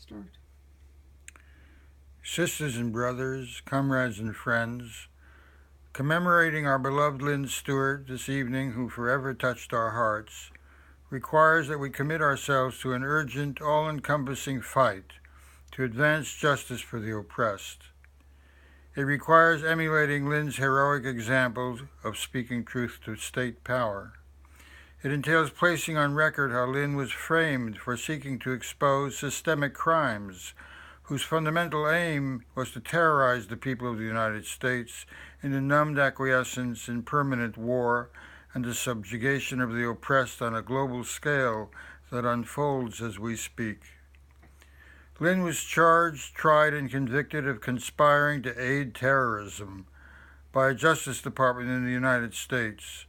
Start. Sisters and brothers, comrades and friends, commemorating our beloved Lynne Stewart this evening, who forever touched our hearts, requires that we commit ourselves to an urgent, all-encompassing fight to advance justice for the oppressed. It requires emulating Lynne's heroic example of speaking truth to state power. It entails placing on record how Lynne was framed for seeking to expose systemic crimes whose fundamental aim was to terrorize the people of the United States into numbed acquiescence in permanent war and the subjugation of the oppressed on a global scale that unfolds as we speak. Lynne was charged, tried, and convicted of conspiring to aid terrorism by a Justice Department in the United States.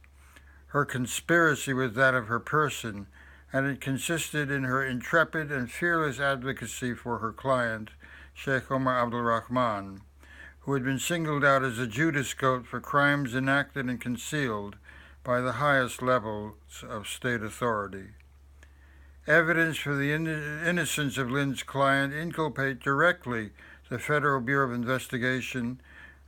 Her conspiracy was that of her person, and it consisted in her intrepid and fearless advocacy for her client, Sheikh Omar Abdul Rahman, who had been singled out as a Judas goat for crimes enacted and concealed by the highest levels of state authority. Evidence for the innocence of Lynne's client inculpate directly the Federal Bureau of Investigation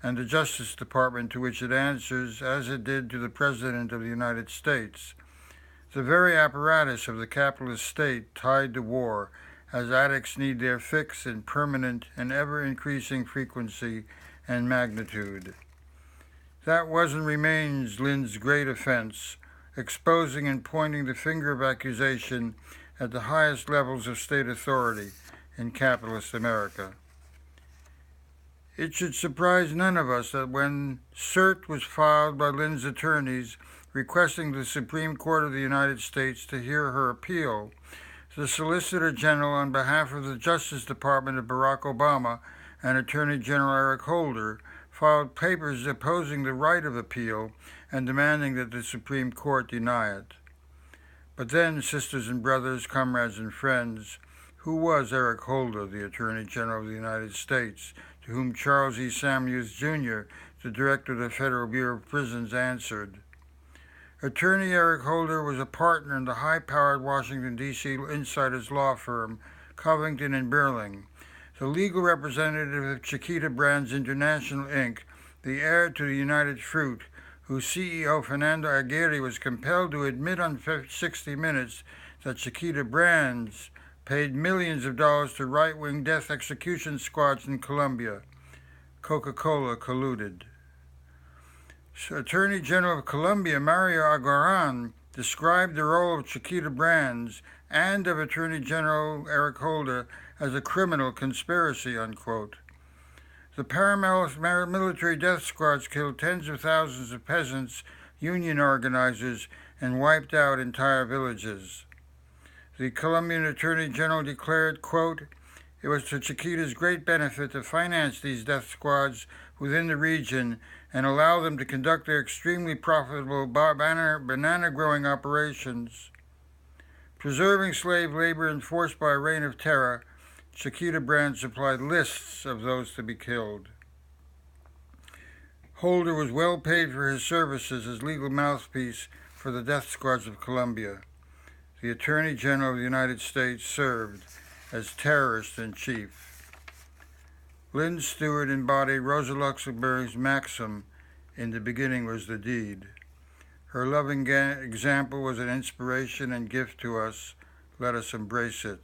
and the Justice Department, to which it answers, as it did to the President of the United States. The very apparatus of the capitalist state tied to war, as addicts need their fix in permanent and ever-increasing frequency and magnitude. That was and remains Lynne's great offense, exposing and pointing the finger of accusation at the highest levels of state authority in capitalist America. It should surprise none of us that when cert was filed by Lynne's attorneys requesting the Supreme Court of the United States to hear her appeal, the Solicitor General on behalf of the Justice Department of Barack Obama and Attorney General Eric Holder filed papers opposing the right of appeal and demanding that the Supreme Court deny it. But then, sisters and brothers, comrades and friends, who was Eric Holder, the Attorney General of the United States, to whom Charles E. Samuels, Jr., the Director of the Federal Bureau of Prisons, answered? Attorney Eric Holder was a partner in the high-powered Washington, D.C. insiders law firm Covington & Burling, the legal representative of Chiquita Brands International, Inc., the heir to the United Fruit, whose CEO Fernando Aguirre was compelled to admit on 60 Minutes that Chiquita Brands paid millions of dollars to right-wing death execution squads in Colombia. Coca-Cola colluded. Attorney General of Colombia Mario Aguiran described the role of Chiquita Brands and of Attorney General Eric Holder as a criminal conspiracy, unquote. The paramilitary death squads killed tens of thousands of peasants, union organizers, and wiped out entire villages. The Colombian Attorney General declared, quote, "It was to Chiquita's great benefit to finance these death squads within the region and allow them to conduct their extremely profitable banana-growing operations. Preserving slave labor enforced by a reign of terror, Chiquita Brands supplied lists of those to be killed." Holder was well paid for his services as legal mouthpiece for the death squads of Colombia. The Attorney General of the United States served as terrorist-in-chief. Lynne Stewart embodied Rosa Luxemburg's maxim, "In the beginning was the deed." Her loving example was an inspiration and gift to us. Let us embrace it.